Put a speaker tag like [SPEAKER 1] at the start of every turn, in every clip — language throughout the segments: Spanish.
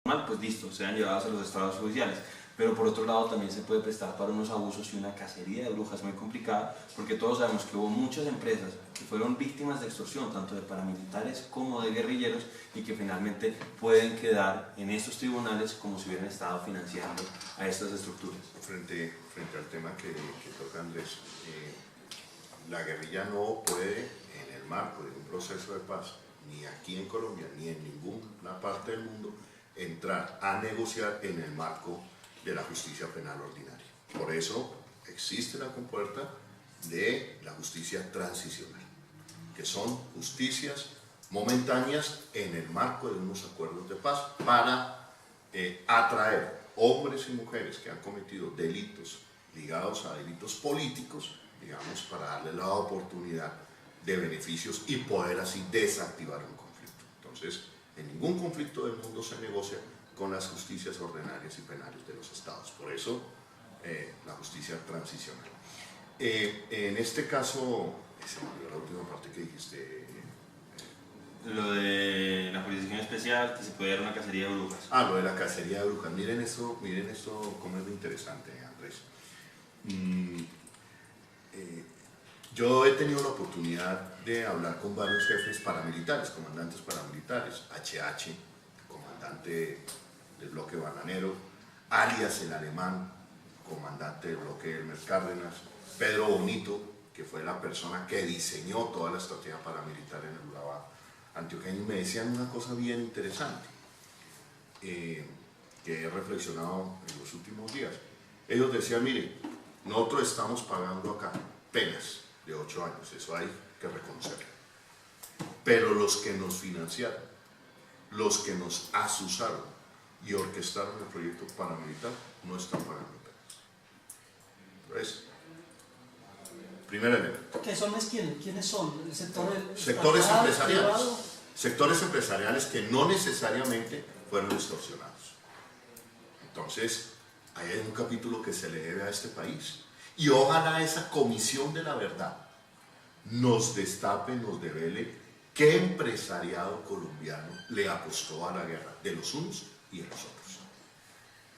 [SPEAKER 1] mal, pues listo, sean llevados a los estados judiciales. Pero por otro lado también se puede prestar para unos abusos y una cacería de brujas muy complicada, porque todos sabemos que hubo muchas empresas que fueron víctimas de extorsión, tanto de paramilitares como de guerrilleros, y que finalmente pueden quedar en estos tribunales como si hubieran estado financiando a estas estructuras.
[SPEAKER 2] Frente al tema que toca Andrés, la guerrilla no puede, en el marco de un proceso de paz, ni aquí en Colombia, ni en ninguna parte del mundo, entrar a negociar en el marco de la justicia penal ordinaria. Por eso existe la compuerta de la justicia transicional, que son justicias momentáneas en el marco de unos acuerdos de paz para atraer hombres y mujeres que han cometido delitos ligados a delitos políticos, digamos, para darle la oportunidad de beneficios y poder así desactivar un conflicto. Entonces, en ningún conflicto del mundo se negocia con las justicias ordinarias y penales de los estados. Por eso, la justicia transicional. En este caso, se me olvidó la última parte que dijiste.
[SPEAKER 1] Lo de la jurisdicción especial, que se puede dar una cacería de brujas.
[SPEAKER 2] Ah, lo de la cacería de brujas. Miren esto cómo es lo interesante, Andrés. Yo he tenido la oportunidad de hablar con varios jefes paramilitares, comandantes paramilitares, HH, comandante del bloque bananero, alias el alemán, comandante del bloque Elmer Cárdenas, Pedro Bonito, que fue la persona que diseñó toda la estrategia paramilitar en el Urabá antioqueño, y me decían una cosa bien interesante, que he reflexionado en los últimos días. Ellos decían, mire, nosotros estamos pagando acá penas de 8 años, eso hay que reconocerlo. Pero los que nos financiaron, los que nos asusaron y orquestaron el proyecto paramilitar, no están pagando penas. Entonces, primer elemento.
[SPEAKER 3] ¿Qué son quiénes son? ¿El
[SPEAKER 2] sectores empresariales. Privado? Sectores empresariales que no necesariamente fueron extorsionados. Entonces, ahí hay un capítulo que se le debe a este país. Y ojalá esa comisión de la verdad nos destape, nos devele qué empresariado colombiano le apostó a la guerra de los unos y de los otros.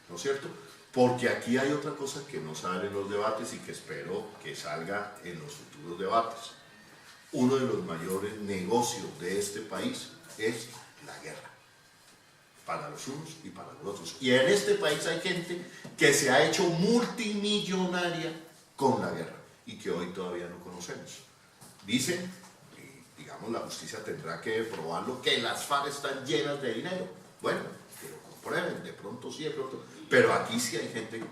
[SPEAKER 2] ¿No es cierto? Porque aquí hay otra cosa que no sale en los debates y que espero que salga en los futuros debates. Uno de los mayores negocios de este país es la guerra, para los unos y para los otros. Y en este país hay gente que se ha hecho multimillonaria con la guerra y que hoy todavía no conocemos. Dicen, y digamos la justicia tendrá que probarlo, que las FARC están llenas de dinero. Bueno, que lo comprueben, de pronto sí, de pronto. Pero aquí sí hay gente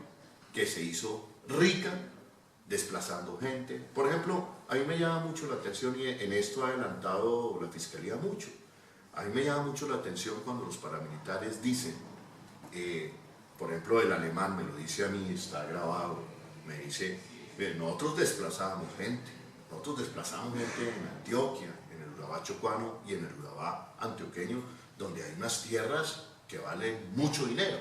[SPEAKER 2] que se hizo rica desplazando gente. Por ejemplo, a mí me llama mucho la atención, y en esto ha adelantado la Fiscalía mucho, a mí me llama mucho la atención cuando los paramilitares dicen, por ejemplo el alemán me lo dice a mí, está grabado, me dice, nosotros desplazábamos gente en Antioquia, en el Urabá chocuano y en el Urabá antioqueño, donde hay unas tierras que valen mucho dinero.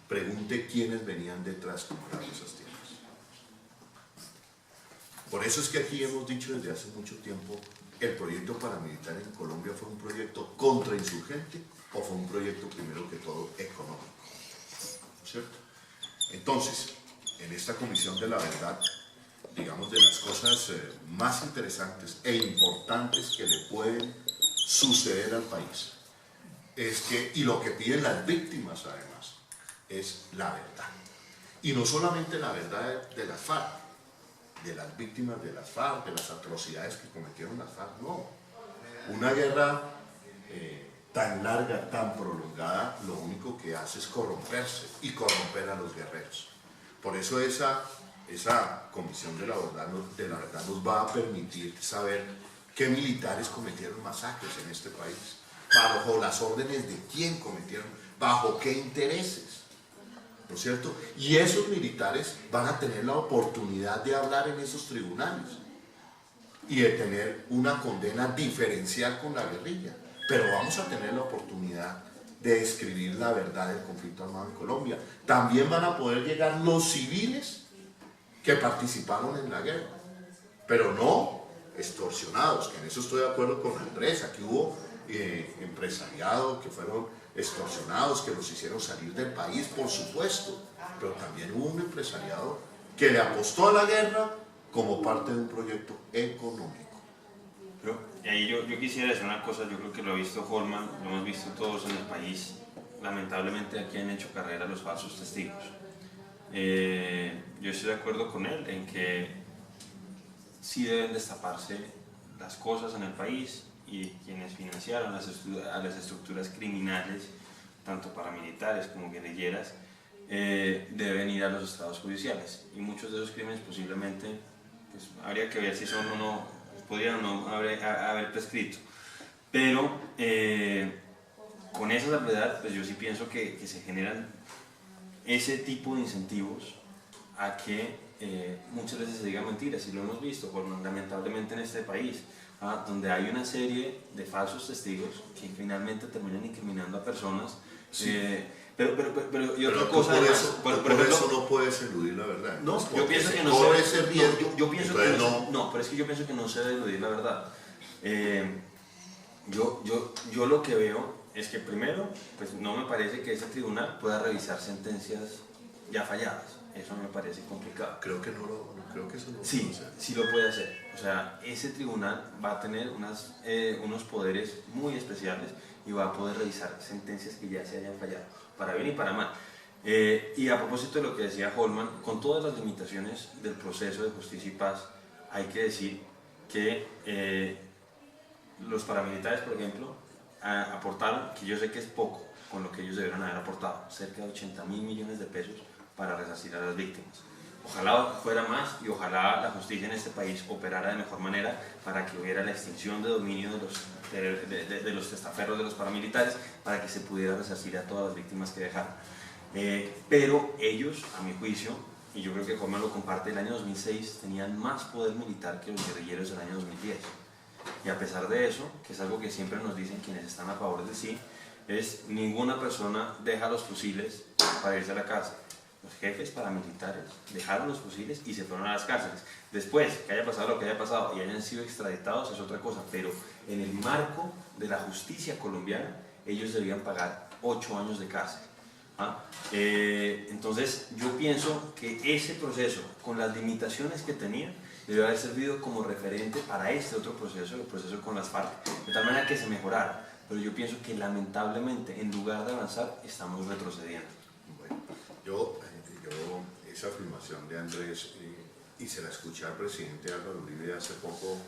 [SPEAKER 2] Pregunte quiénes venían detrás de comprar esas tierras. Por eso es que aquí hemos dicho desde hace mucho tiempo, el proyecto paramilitar en Colombia fue un proyecto contrainsurgente o fue un proyecto primero que todo económico. ¿Cierto? Entonces, en esta comisión de la verdad, digamos, de las cosas más interesantes e importantes que le pueden suceder al país, es que, y lo que piden las víctimas además, es la verdad. Y no solamente la verdad de las FARC, de las víctimas de las FARC, de las atrocidades que cometieron las FARC, no. Una guerra tan larga, tan prolongada, lo único que hace es corromperse y corromper a los guerreros. Por eso esa comisión de la verdad nos va a permitir saber qué militares cometieron masacres en este país, bajo las órdenes de quién cometieron, bajo qué intereses, ¿no es cierto? Y esos militares van a tener la oportunidad de hablar en esos tribunales y de tener una condena diferencial con la guerrilla, pero vamos a tener la oportunidad de escribir la verdad del conflicto armado en Colombia. También van a poder llegar los civiles que participaron en la guerra, pero no extorsionados, que en eso estoy de acuerdo con Andrés. Aquí hubo empresariado que fueron extorsionados, que los hicieron salir del país, por supuesto, pero también hubo un empresariado que le apostó a la guerra como parte de un proyecto económico.
[SPEAKER 1] Pero ahí yo quisiera decir una cosa, yo creo que lo ha visto Holman, lo hemos visto todos en el país, lamentablemente aquí han hecho carrera los falsos testigos. Yo estoy de acuerdo con él en que sí deben destaparse las cosas en el país y quienes financiaron a las estructuras criminales, tanto paramilitares como guerrilleras, deben ir a los estados judiciales. Y muchos de esos crímenes posiblemente, pues, habría que ver si son o no, podrían o no haber prescrito. Pero con esa salvedad, pues yo sí pienso que se generan ese tipo de incentivos a que muchas veces se digan mentiras, y lo hemos visto lamentablemente en este país, donde hay una serie de falsos testigos que finalmente terminan incriminando a personas.
[SPEAKER 2] Sí.
[SPEAKER 1] Pero y otra cosa,
[SPEAKER 2] por eso no puedes eludir la verdad.
[SPEAKER 1] No,
[SPEAKER 2] pues
[SPEAKER 1] yo pienso que no
[SPEAKER 2] corre
[SPEAKER 1] se,
[SPEAKER 2] ese riesgo.
[SPEAKER 1] yo pienso que
[SPEAKER 2] no,
[SPEAKER 1] no, pero es que yo pienso que no se debe eludir la verdad. Yo lo que veo es que primero, pues no me parece que ese tribunal pueda revisar sentencias ya falladas. Eso me parece complicado.
[SPEAKER 2] Creo que eso no
[SPEAKER 1] Sí,
[SPEAKER 2] puede hacer.
[SPEAKER 1] sí lo puede hacer. O sea, ese tribunal va a tener unos poderes muy especiales y va a poder revisar sentencias que ya se hayan fallado, para bien y para mal. Y a propósito de lo que decía Holman, con todas las limitaciones del proceso de justicia y paz, hay que decir que los paramilitares, por ejemplo, aportaron, que yo sé que es poco, con lo que ellos debieron haber aportado, cerca de 80.000 millones de pesos para resarcir a las víctimas. Ojalá fuera más y ojalá la justicia en este país operara de mejor manera para que hubiera la extinción de dominio de los testaferros de los paramilitares, para que se pudiera resarcir a todas las víctimas que dejaron. Pero ellos, a mi juicio, y yo creo que Holman lo comparte, el año 2006 tenían más poder militar que los guerrilleros del año 2010. Y a pesar de eso, que es algo que siempre nos dicen quienes están a favor de sí, es ninguna persona deja los fusiles para irse a la cárcel. Los jefes paramilitares dejaron los fusiles y se fueron a las cárceles. Después, que haya pasado lo que haya pasado y hayan sido extraditados es otra cosa, pero en el marco de la justicia colombiana, ellos debían pagar 8 años de cárcel. Entonces, yo pienso que ese proceso, con las limitaciones que tenía, debe haber servido como referente para este otro proceso, el proceso con las FARC, de tal manera que se mejorara. Pero yo pienso que lamentablemente, en lugar de avanzar, estamos retrocediendo.
[SPEAKER 2] Bueno, esa afirmación de Andrés, y se la escuché al presidente Álvaro Uribe hace poco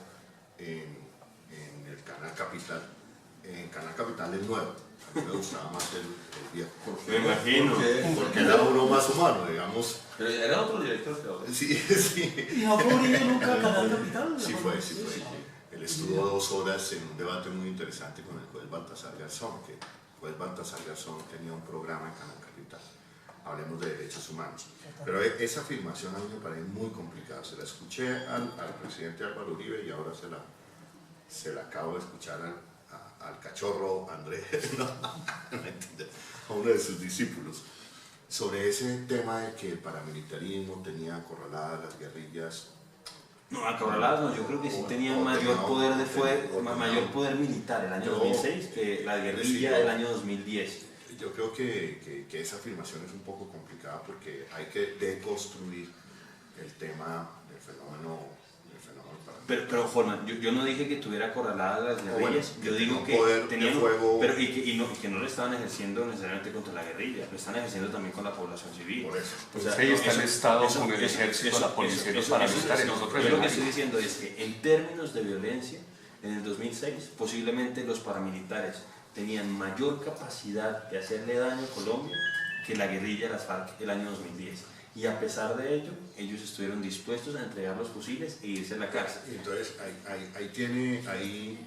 [SPEAKER 2] en el Canal Capital. En Canal Capital es nuevo, a mí me gustaba más el viejo.
[SPEAKER 1] Me imagino.
[SPEAKER 2] Porque era uno más humano, digamos.
[SPEAKER 1] Pero era otro director que ahora.
[SPEAKER 2] Sí, sí.
[SPEAKER 3] ¿Y no fue Uribe nunca a Canal Capital?
[SPEAKER 2] Sí fue. Él estuvo 2 horas en un debate muy interesante con el juez Baltasar Garzón, que el juez Baltasar Garzón tenía un programa en Canal Capital. Hablemos de derechos humanos. Pero esa afirmación a mí me parece muy complicada. Se la escuché al presidente Álvaro Uribe y ahora se la acabo de escuchar al cachorro Andrés, a uno de sus discípulos, sobre ese tema de que el paramilitarismo tenía acorraladas las guerrillas.
[SPEAKER 1] No, acorraladas no, yo creo que sí tenían mayor poder militar el año 2006 que la guerrilla del año 2010.
[SPEAKER 2] Yo creo que esa afirmación es un poco complicada porque hay que deconstruir el tema del fenómeno
[SPEAKER 1] Pero Holman, yo no dije que tuviera acorraladas las guerrillas,
[SPEAKER 2] bueno,
[SPEAKER 1] yo digo que tenían pero que no lo estaban ejerciendo necesariamente contra la guerrilla, lo están ejerciendo también con la población civil.
[SPEAKER 2] Por eso.
[SPEAKER 4] Pues o sea, ahí está el Estado con el ejército, la policía y los paramilitares.
[SPEAKER 1] Yo lo que estoy diciendo es que en términos de violencia, en el 2006, posiblemente los paramilitares tenían mayor capacidad de hacerle daño a Colombia que la guerrilla de las FARC el año 2010. Y a pesar de ello, ellos estuvieron dispuestos a entregar los fusiles e irse a la cárcel.
[SPEAKER 2] Entonces, ahí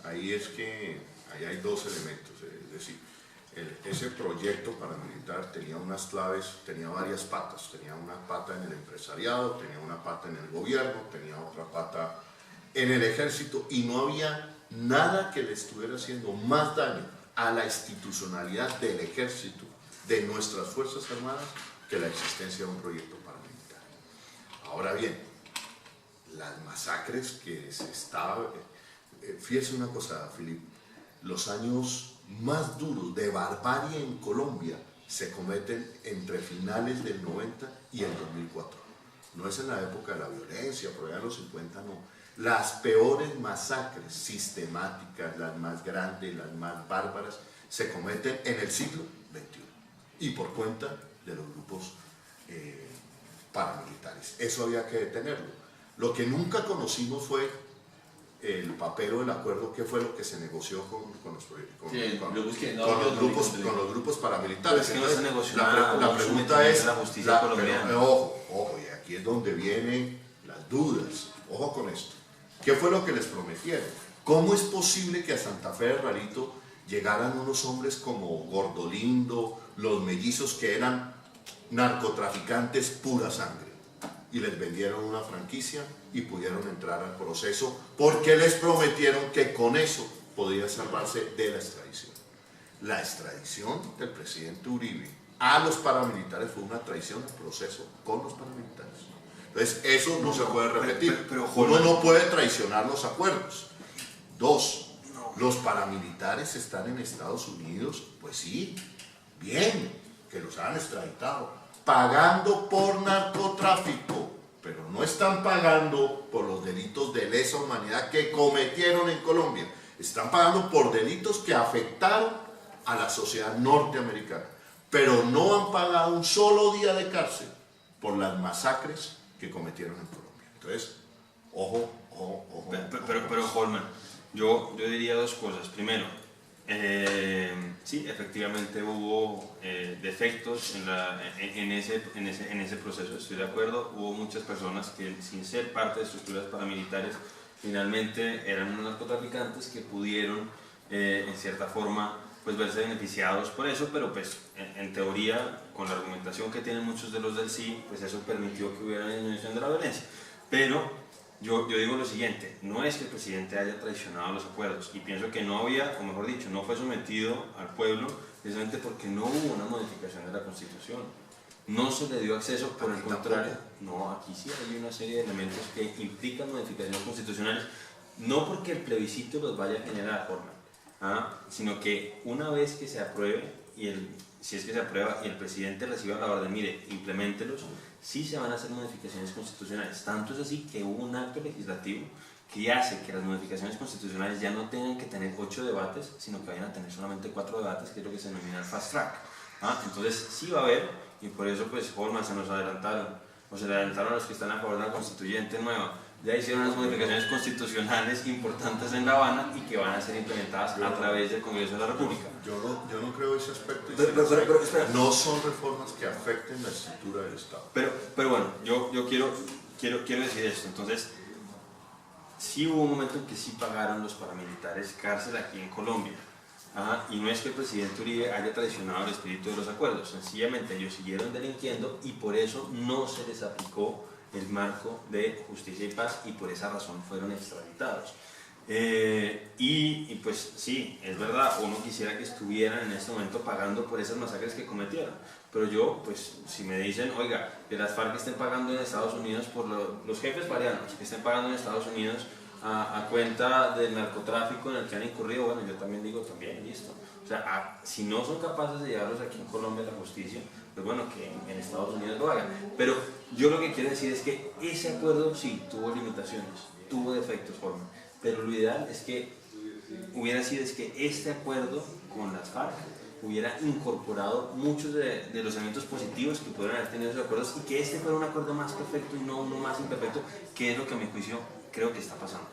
[SPEAKER 2] hay 2 elementos. Es decir, ese proyecto paramilitar tenía unas claves, tenía varias patas. Tenía una pata en el empresariado, tenía una pata en el gobierno, tenía otra pata en el ejército, y no había nada que le estuviera haciendo más daño a la institucionalidad del ejército, de nuestras Fuerzas Armadas, que la existencia de un proyecto paramilitar. Ahora bien, las masacres que se estaba... fíjese una cosa, Filipe, los años más duros de barbarie en Colombia se cometen entre finales del 90 y el 2004. No es en la época de la violencia, por allá en los 50 no. Las peores masacres sistemáticas, las más grandes, las más bárbaras, se cometen en el siglo XXI y por cuenta de los grupos paramilitares. Eso había que detenerlo. Lo que nunca conocimos fue el papel o el acuerdo, que fue lo que se negoció con los grupos paramilitares.
[SPEAKER 1] Es que no se negoció
[SPEAKER 2] la pregunta es,
[SPEAKER 1] la justicia colombiana.
[SPEAKER 2] ojo, y aquí es donde vienen las dudas. Ojo con esto. ¿Qué fue lo que les prometieron? ¿Cómo es posible que a Santa Fe de Rarito llegaran unos hombres como Gordolindo, los mellizos, que eran narcotraficantes pura sangre, y les vendieron una franquicia y pudieron entrar al proceso porque les prometieron que con eso podía salvarse de la extradición? La extradición del presidente Uribe a los paramilitares fue una traición al proceso con los paramilitares. Entonces eso no se puede repetir.
[SPEAKER 1] Pero,
[SPEAKER 2] uno no puede traicionar los acuerdos. Dos, los paramilitares están en Estados Unidos, pues sí, bien, que los han extraditado, pagando por narcotráfico, pero no están pagando por los delitos de lesa humanidad que cometieron en Colombia. Están pagando por delitos que afectaron a la sociedad norteamericana, pero no han pagado un solo día de cárcel por las masacres que cometieron en Colombia. Entonces, ojo.
[SPEAKER 1] Pero Holman, yo diría dos cosas. Primero, sí, efectivamente hubo defectos en ese proceso, estoy de acuerdo. Hubo muchas personas que, sin ser parte de estructuras paramilitares, finalmente eran unos narcotraficantes que pudieron, en cierta forma, pues verse beneficiados por eso, pero pues en teoría, con la argumentación que tienen muchos de los del sí, pues eso permitió que hubiera una disminución de la violencia. Pero yo digo lo siguiente, no es que el presidente haya traicionado los acuerdos, y pienso que no había, o mejor dicho, no fue sometido al pueblo precisamente porque no hubo una modificación de la Constitución. No se le dio acceso, por el contrario. No, aquí sí hay una serie de elementos que implican modificaciones constitucionales, no porque el plebiscito los vaya a generar, sino que una vez que se apruebe, si es que se aprueba y el presidente reciba la orden, mire, impleméntelos, sí se van a hacer modificaciones constitucionales. Tanto es así que hubo un acto legislativo que hace que las modificaciones constitucionales ya no tengan que tener 8 debates, sino que vayan a tener solamente 4 debates, que es lo que se denomina el fast track. Entonces sí va a haber, y por eso pues Holman se le adelantaron a los que están a favor de la constituyente nueva. Ya hicieron unas modificaciones constitucionales importantes en La Habana y que van a ser implementadas a través del Congreso de la República.
[SPEAKER 2] Yo no creo ese aspecto.
[SPEAKER 1] Pero espera.
[SPEAKER 2] No son reformas que afecten la estructura del Estado.
[SPEAKER 1] Pero bueno, yo quiero decir esto. Entonces, sí hubo un momento en que sí pagaron los paramilitares cárcel aquí en Colombia. Y no es que el presidente Uribe haya traicionado el espíritu de los acuerdos, sencillamente ellos siguieron delinquiendo y por eso no se les aplicó el marco de justicia y paz y por esa razón fueron extraditados. Y pues sí, es verdad, uno quisiera que estuvieran en este momento pagando por esas masacres que cometieron, pero yo, pues si me dicen, oiga, que las FARC estén pagando en Estados Unidos por los jefes varianos, que estén pagando en Estados Unidos a cuenta del narcotráfico en el que han incurrido, bueno, yo también digo, también, listo. O sea, si no son capaces de llevarlos aquí en Colombia a la justicia, pues bueno, que en Estados Unidos lo hagan. Pero yo lo que quiero decir es que ese acuerdo sí tuvo limitaciones, tuvo defectos, Jorge, pero lo ideal es que hubiera sido este acuerdo con las FARC hubiera incorporado muchos de los elementos positivos que pudieran haber tenido esos acuerdos y que este fuera un acuerdo más perfecto y no uno más imperfecto, que es lo que a mi juicio creo que está pasando.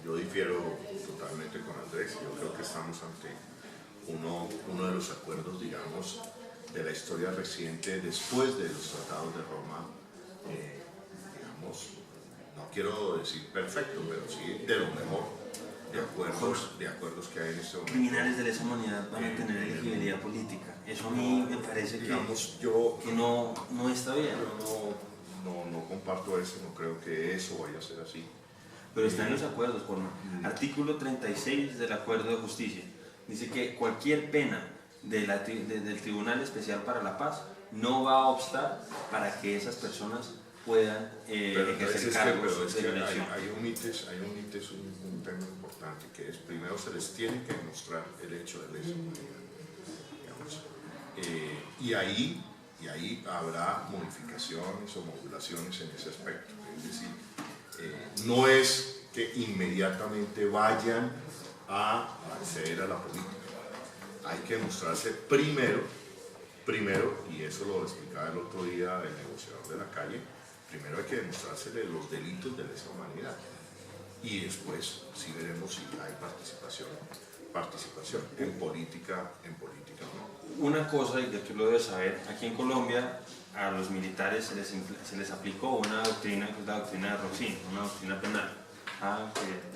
[SPEAKER 2] Yo difiero totalmente con Andrés. Yo creo que estamos ante uno de los acuerdos, digamos, de la historia reciente después de los tratados de Roma, digamos, no quiero decir perfecto, pero sí de lo mejor de acuerdos que hay en este momento.
[SPEAKER 1] Criminales de lesa humanidad van a tener elegibilidad política. Eso a mí me parece
[SPEAKER 2] digamos,
[SPEAKER 1] que no está bien.
[SPEAKER 2] No comparto eso, no creo que eso vaya a ser así.
[SPEAKER 1] Pero está en los acuerdos, por artículo 36 del Acuerdo de Justicia. Dice que cualquier pena del Tribunal Especial para la Paz no va a obstar para que esas personas puedan
[SPEAKER 2] pero
[SPEAKER 1] ejercer
[SPEAKER 2] es
[SPEAKER 1] cargos
[SPEAKER 2] pero es
[SPEAKER 1] de
[SPEAKER 2] que
[SPEAKER 1] elección.
[SPEAKER 2] hay un tema importante, que es primero se les tiene que demostrar el hecho de lesa humanidad, digamos. Y ahí habrá modificaciones o modulaciones en ese aspecto. Es decir, no es que inmediatamente vayan a acceder a la política. Hay que mostrarse primero, y eso lo explicaba el otro día el negociador de la calle, primero hay que demostrársele los delitos de lesa humanidad. Y después sí veremos si hay participación en política no.
[SPEAKER 1] Una cosa, y que tú lo debes saber, aquí en Colombia a los militares se les aplicó una doctrina, que es la doctrina de Roxin, una doctrina penal,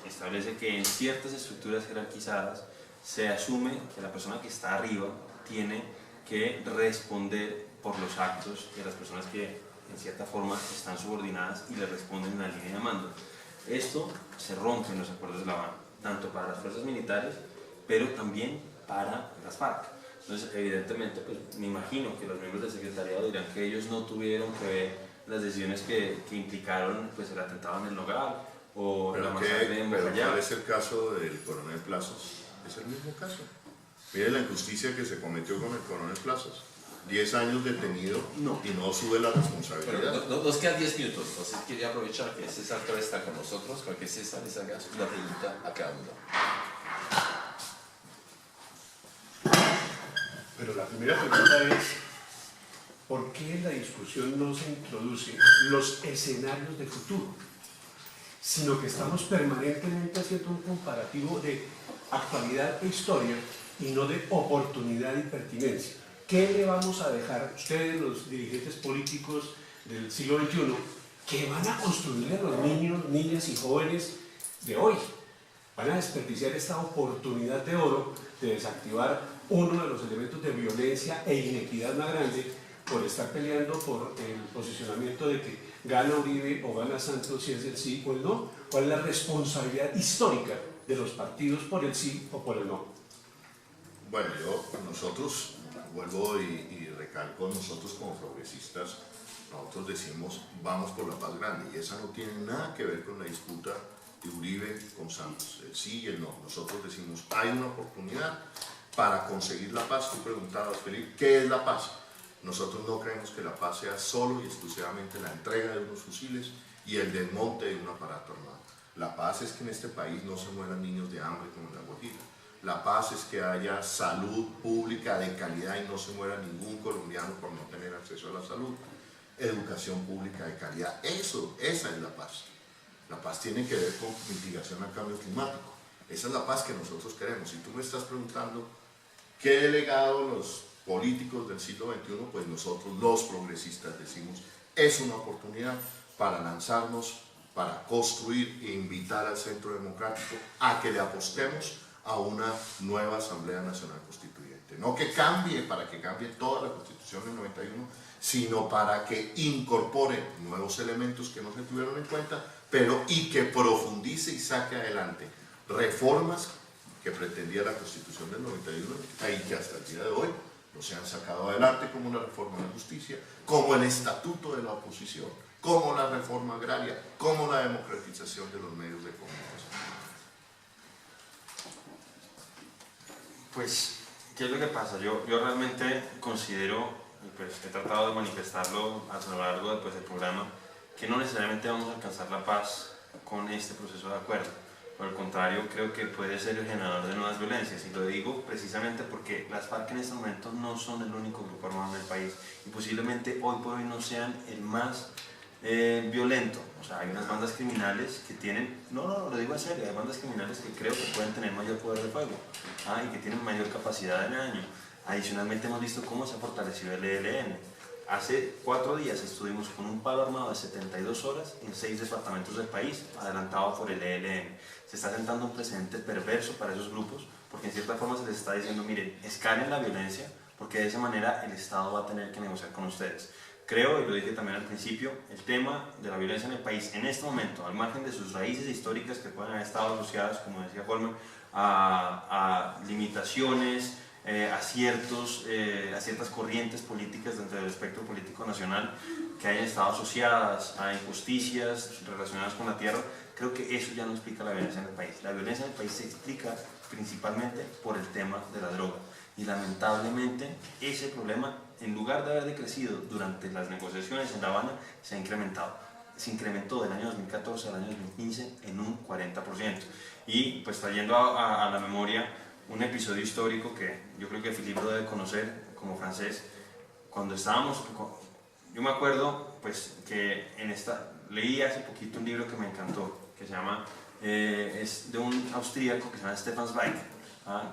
[SPEAKER 1] que establece que en ciertas estructuras jerarquizadas se asume que la persona que está arriba tiene que responder por los actos de las personas que en cierta forma están subordinadas y le responden en la línea de mando. Esto se rompe en los acuerdos de La Habana, tanto para las fuerzas militares, pero también para las FARC. Entonces, evidentemente, pues, me imagino que los miembros del secretariado dirán que ellos no tuvieron que ver las decisiones que implicaron pues, el atentado en el Nogal o la masacre en Bogotá.
[SPEAKER 2] ¿Cuál es el caso del coronel Plazos? Es el mismo caso. Mire la injusticia que se cometió con el coronel Plazos. 10 años detenido y no sube la responsabilidad.
[SPEAKER 5] Bueno, nos quedan 10 minutos, entonces quería aprovechar que César todavía está con nosotros para que César les haga una pregunta a cada uno.
[SPEAKER 3] Pero la primera pregunta es, ¿por qué en la discusión no se introducen los escenarios de futuro? Sino que estamos permanentemente haciendo un comparativo de actualidad e historia y no de oportunidad y pertinencia. ¿Qué le vamos a dejar a ustedes, los dirigentes políticos del siglo XXI, que van a construirle a los niños, niñas y jóvenes de hoy? Van a desperdiciar esta oportunidad de oro de desactivar uno de los elementos de violencia e inequidad más grande por estar peleando por el posicionamiento de que gana Uribe o gana Santos si es el sí o el no. ¿Cuál es la responsabilidad histórica de los partidos por el sí o por el no?
[SPEAKER 2] Bueno, nosotros, vuelvo y recalco, nosotros como progresistas, nosotros decimos vamos por la paz grande, y esa no tiene nada que ver con la disputa de Uribe con Santos, el sí y el no. Nosotros decimos hay una oportunidad para conseguir la paz. Tú preguntabas, Felipe, ¿qué es la paz? Nosotros no creemos que la paz sea solo y exclusivamente la entrega de unos fusiles y el desmonte de un aparato armado. La paz es que en este país no se mueran niños de hambre como en La Guajira. La paz es que haya salud pública de calidad y no se muera ningún colombiano por no tener acceso a la salud. Educación pública de calidad. Esa es la paz. La paz tiene que ver con mitigación al cambio climático. Esa es la paz que nosotros queremos. Si tú me estás preguntando qué legado los políticos del siglo XXI, pues nosotros los progresistas decimos es una oportunidad para lanzarnos, para construir e invitar al Centro Democrático a que le apostemos a una nueva Asamblea Nacional Constituyente. No que cambie, para que cambie toda la Constitución del 91, sino para que incorpore nuevos elementos que no se tuvieron en cuenta, pero y que profundice y saque adelante reformas que pretendía la Constitución del 91 y que hasta el día de hoy no se han sacado adelante, como la reforma de la justicia, como el estatuto de la oposición, como la reforma agraria, como la democratización de los medios de comunicación.
[SPEAKER 1] Pues, ¿qué es lo que pasa? Yo realmente considero, y pues he tratado de manifestarlo a lo largo del programa, que no necesariamente vamos a alcanzar la paz con este proceso de acuerdo. Por el contrario, creo que puede ser el generador de nuevas violencias, y lo digo precisamente porque las FARC en este momento no son el único grupo armado en el país, y posiblemente hoy por hoy no sean el más violento. O sea, hay unas bandas criminales que tienen, no, lo digo en serio, hay bandas criminales que creo que pueden tener mayor poder de fuego y que tienen mayor capacidad de daño. Adicionalmente hemos visto cómo se ha fortalecido el ELN. Hace 4 días estuvimos con un paro armado de 72 horas en 6 departamentos del país, adelantado por el ELN. Se está sentando un precedente perverso para esos grupos, porque en cierta forma se les está diciendo, miren, escalen la violencia, porque de esa manera el Estado va a tener que negociar con ustedes. Creo, y lo dije también al principio, el tema de la violencia en el país en este momento, al margen de sus raíces históricas que pueden haber estado asociadas, como decía Holman, a limitaciones a ciertas corrientes políticas dentro del espectro político nacional que hayan estado asociadas a injusticias relacionadas con la tierra. Creo que eso ya no explica la violencia en el país. La violencia en el país se explica principalmente por el tema de la droga. Y lamentablemente ese problema, en lugar de haber decrecido durante las negociaciones en La Habana, se ha incrementado. Se incrementó del año 2014 al año 2015 en un 40%. Y pues trayendo a la memoria un episodio histórico que yo creo que Philippe lo debe conocer como francés, cuando estábamos, yo me acuerdo pues que leí hace poquito un libro que me encantó, que se llama, es de un austríaco que se llama Stefan Zweig,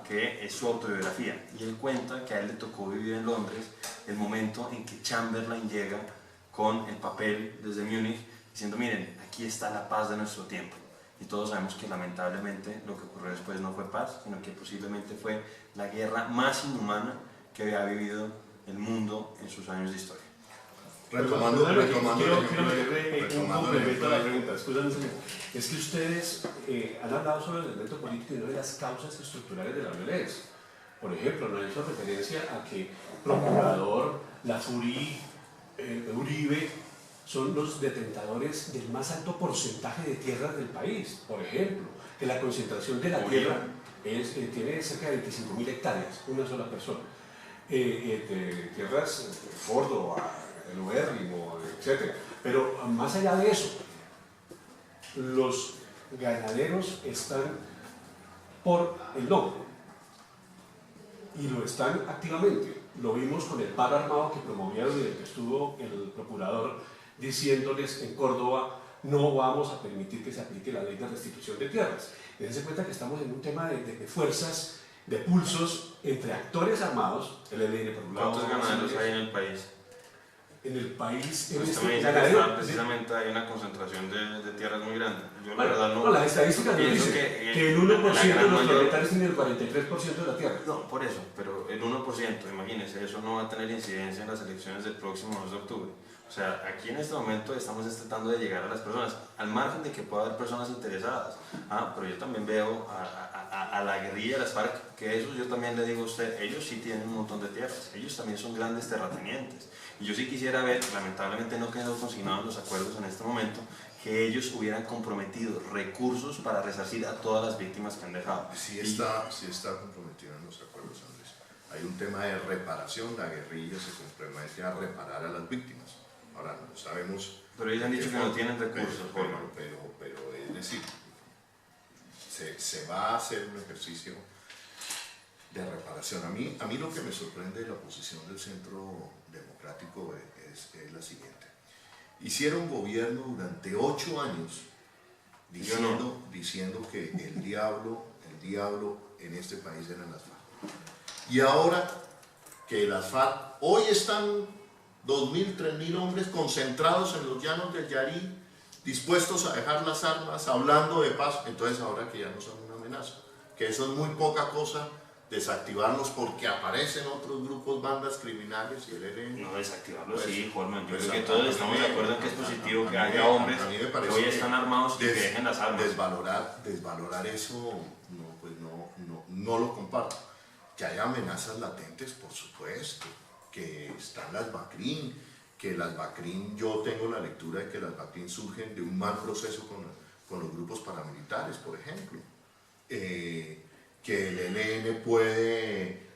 [SPEAKER 1] que es su autobiografía, y él cuenta que a él le tocó vivir en Londres el momento en que Chamberlain llega con el papel desde Múnich diciendo: miren, aquí está la paz de nuestro tiempo. Y todos sabemos que lamentablemente lo que ocurrió después no fue paz, sino que posiblemente fue la guerra más inhumana que había vivido el mundo en sus años de historia.
[SPEAKER 3] Retomando un complemento a la pregunta. Es que ustedes han hablado sobre el elemento político y no de las causas estructurales de la violencia. Por ejemplo, no han hecho referencia a que Procurador, Lafuri, Uribe son los detentadores del más alto porcentaje de tierras del país. Por ejemplo, que la concentración de la tierra tiene cerca de 25.000 hectáreas, una sola persona. Tierras, Córdoba, el Ubérrimo, etc. Pero más allá de eso, los ganaderos están por el no, y lo están activamente. Lo vimos con el paro armado que promovieron y del que estuvo el procurador diciéndoles en Córdoba: no vamos a permitir que se aplique la ley de restitución de tierras. Dense cuenta que estamos en un tema de fuerzas, de pulsos entre actores armados, el ELN por un lado.
[SPEAKER 1] ¿Cuántos ganaderos hay en el país?
[SPEAKER 3] En el país, en
[SPEAKER 1] pues
[SPEAKER 3] este
[SPEAKER 1] ganadero, precisamente hay una concentración de tierras muy grande. Yo la verdad no.
[SPEAKER 3] Las estadísticas nos dicen que el 1% de los propietarios tiene el 43% de la tierra.
[SPEAKER 1] No, por eso, pero el 1%, imagínense, eso no va a tener incidencia en las elecciones del próximo 2 de octubre. O sea, aquí en este momento estamos tratando de llegar a las personas, al margen de que pueda haber personas interesadas. Pero yo también veo a la guerrilla de las FARC, que eso yo también le digo a usted, ellos sí tienen un montón de tierras, ellos también son grandes terratenientes. Y yo sí quisiera ver, lamentablemente no quedó consignado en los acuerdos en este momento, que ellos hubieran comprometido recursos para resarcir a todas las víctimas que han dejado.
[SPEAKER 2] Sí está comprometido en los acuerdos, Andrés. Hay un tema de reparación, la guerrilla se compromete a reparar a las víctimas. Ahora no sabemos...
[SPEAKER 1] Pero ellos han dicho que no tienen recursos.
[SPEAKER 2] Pero es decir, se va a hacer un ejercicio de reparación. A mí lo que me sorprende de la posición del Centro Democrático es la siguiente. Hicieron gobierno durante 8 años diciendo que el diablo en este país eran las FARC. Y ahora que las FARC hoy están 2.000, 3.000 hombres concentrados en los llanos del Yarí, dispuestos a dejar las armas, hablando de paz, entonces ahora que ya no son una amenaza, que eso es muy poca cosa, desactivarlos porque aparecen otros grupos, bandas criminales y el ELN.
[SPEAKER 1] No desactivarlos,
[SPEAKER 2] pues,
[SPEAKER 1] sí, Holman. Yo
[SPEAKER 2] pues,
[SPEAKER 1] creo que todos estamos de acuerdo en que es positivo que haya hombres que hoy están armados y que dejen las armas.
[SPEAKER 2] Desvalorar eso, no lo comparto. Que haya amenazas latentes, por supuesto, que están las BACRIM, que las BACRIM, yo tengo la lectura de que las BACRIM surgen de un mal proceso con los grupos paramilitares, por ejemplo. Que el ELN puede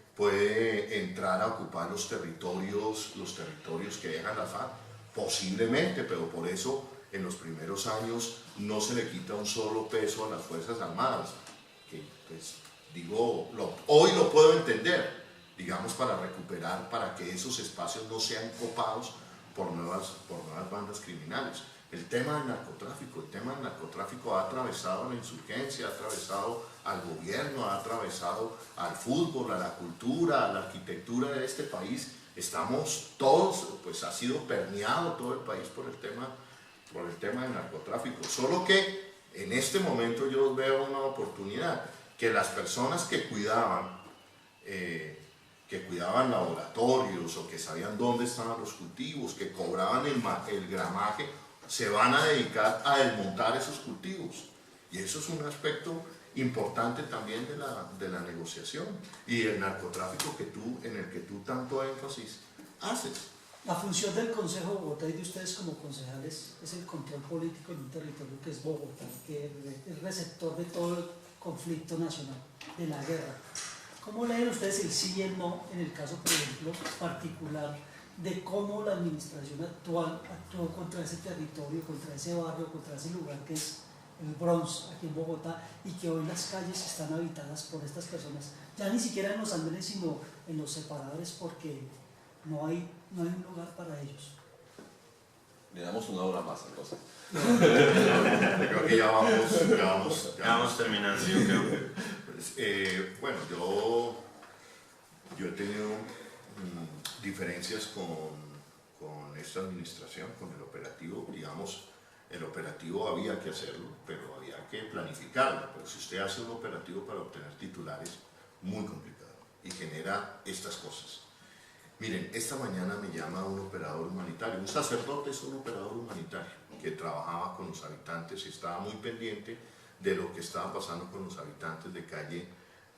[SPEAKER 2] entrar a ocupar los territorios que dejan la FARC, posiblemente, pero por eso en los primeros años no se le quita un solo peso a las Fuerzas Armadas, que pues digo, hoy lo puedo entender, digamos, para recuperar, para que esos espacios no sean copados por nuevas bandas criminales. El tema del narcotráfico ha atravesado la insurgencia, ha atravesado al gobierno, ha atravesado al fútbol, a la cultura, a la arquitectura de este país. Estamos todos, pues ha sido permeado todo el país por el tema del narcotráfico. Solo que en este momento yo veo una oportunidad, que las personas que cuidaban laboratorios o que sabían dónde estaban los cultivos, que cobraban el gramaje, se van a dedicar a desmontar esos cultivos. Y eso es un aspecto importante también de la negociación y el narcotráfico en el que tú tanto énfasis haces.
[SPEAKER 6] La función del Consejo de Bogotá y de ustedes como concejales es el control político en un territorio que es Bogotá, que es receptor de todo el conflicto nacional, de la guerra. ¿Cómo leen ustedes el sí y el no en el caso, por ejemplo, particular de cómo la administración actual actuó contra ese territorio, contra ese barrio, contra ese lugar que es el Bronx, aquí en Bogotá, y que hoy las calles están habitadas por estas personas, ya ni siquiera en los andenes, sino en los separadores, porque no hay un lugar para ellos?
[SPEAKER 5] Le damos una hora más entonces.
[SPEAKER 2] Yo creo que ya vamos
[SPEAKER 1] terminando, yo creo.
[SPEAKER 2] Pues, bueno, yo he tenido diferencias con esta administración, con el operativo. Digamos, el operativo había que hacerlo, pero había que planificarlo. Pero si usted hace un operativo para obtener titulares, muy complicado y genera estas cosas. Miren, esta mañana me llama un operador humanitario, un sacerdote es un operador humanitario que trabajaba con los habitantes y estaba muy pendiente de lo que estaba pasando con los habitantes de calle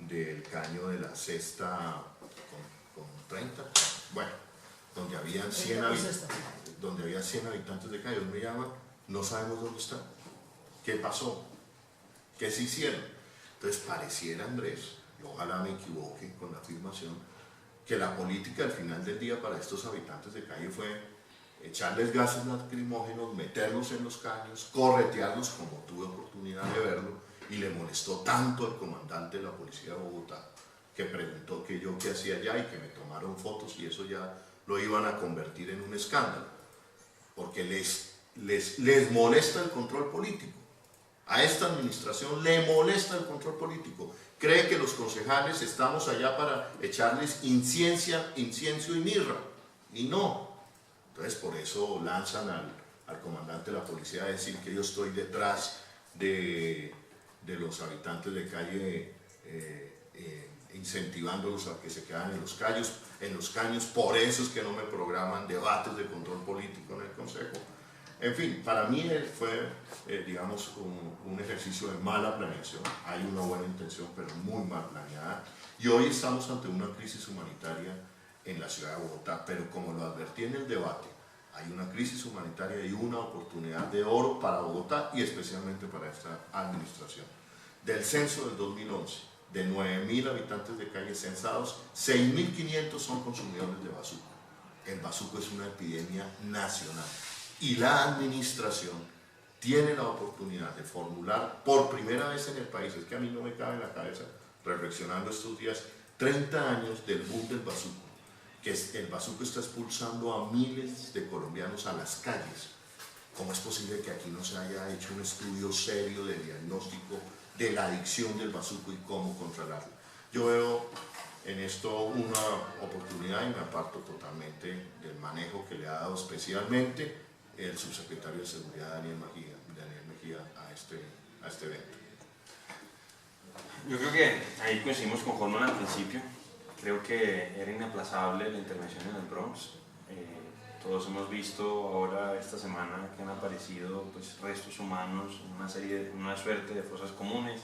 [SPEAKER 2] del Caño de la Cesta con 30, bueno, donde habían 100 habitantes de calle. Me llaman, no sabemos dónde están, qué pasó, qué se hicieron. Entonces pareciera, Andrés, y ojalá me equivoque con la afirmación, que la política al final del día para estos habitantes de calle fue echarles gases lacrimógenos, meterlos en los caños, corretearlos, como tuve oportunidad de verlo, y le molestó tanto al comandante de la policía de Bogotá, que preguntó que yo qué hacía allá y que me tomaron fotos, y eso ya lo iban a convertir en un escándalo, porque les molesta el control político. A esta administración le molesta el control político. Cree que los concejales estamos allá para echarles incienso y mirra, y no. Entonces por eso lanzan al comandante de la policía a decir que yo estoy detrás de los habitantes de calle, incentivándolos a que se quedan en los caños. Por eso es que no me programan debates de control político en el Consejo. En fin, para mí fue, digamos, un ejercicio de mala planeación. Hay una buena intención, pero muy mal planeada. Y hoy estamos ante una crisis humanitaria en la ciudad de Bogotá, pero como lo advertí en el debate, hay una crisis humanitaria y una oportunidad de oro para Bogotá y especialmente para esta administración. Del censo del 2011, de 9.000 habitantes de calle censados, 6.500 son consumidores de bazuco. El bazuco es una epidemia nacional. Y la administración tiene la oportunidad de formular por primera vez en el país, es que a mí no me cabe en la cabeza, reflexionando estos días, 30 años del boom del bazuco, que el bazuco está expulsando a miles de colombianos a las calles. ¿Cómo es posible que aquí no se haya hecho un estudio serio de diagnóstico de la adicción del bazuco y cómo controlarla? Yo veo en esto una oportunidad y me aparto totalmente del manejo que le ha dado especialmente el subsecretario de Seguridad Daniel Mejía a este evento.
[SPEAKER 1] Yo creo que ahí coincidimos con Holman al principio. Creo que era inaplazable la intervención en el Bronx. Todos hemos visto ahora esta semana que han aparecido pues, restos humanos en una suerte de fosas comunes.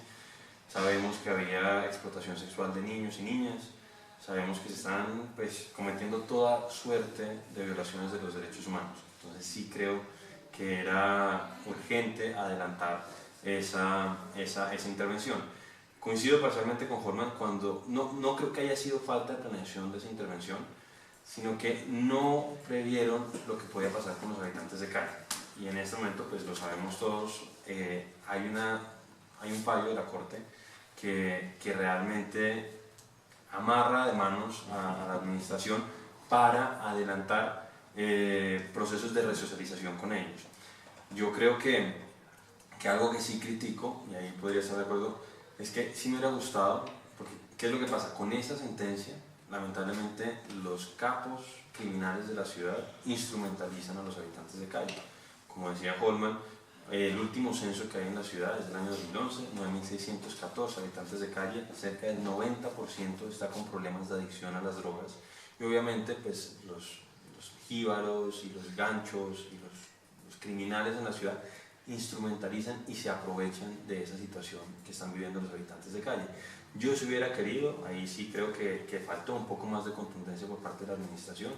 [SPEAKER 1] Sabemos que había explotación sexual de niños y niñas. Sabemos que se están pues, cometiendo toda suerte de violaciones de los derechos humanos. Entonces sí creo que era urgente adelantar esa intervención. Coincido parcialmente con Holman cuando no creo que haya sido falta de planeación de esa intervención, sino que no previeron lo que podía pasar con los habitantes de Cali. Y en este momento, pues lo sabemos todos, hay un fallo de la Corte que realmente amarra de manos a la administración para adelantar procesos de resocialización con ellos. Yo creo que algo que sí critico, y ahí podría estar de acuerdo, es que sí me hubiera gustado, porque ¿qué es lo que pasa? Con esta sentencia, lamentablemente, los capos criminales de la ciudad instrumentalizan a los habitantes de Cali. Como decía Holman, el último censo que hay en la ciudad es del año 2011, 9.614 habitantes de calle, cerca del 90% está con problemas de adicción a las drogas. Y obviamente, pues, los jíbaros y los ganchos y los criminales en la ciudad instrumentalizan y se aprovechan de esa situación que están viviendo los habitantes de calle. Yo si hubiera querido, ahí sí creo que faltó un poco más de contundencia por parte de la administración,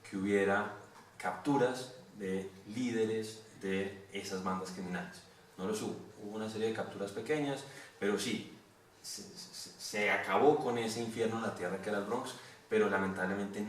[SPEAKER 1] que hubiera capturas de líderes de esas bandas criminales. No los hubo una serie de capturas pequeñas, pero sí, se acabó con ese infierno en la tierra que era el Bronx, pero lamentablemente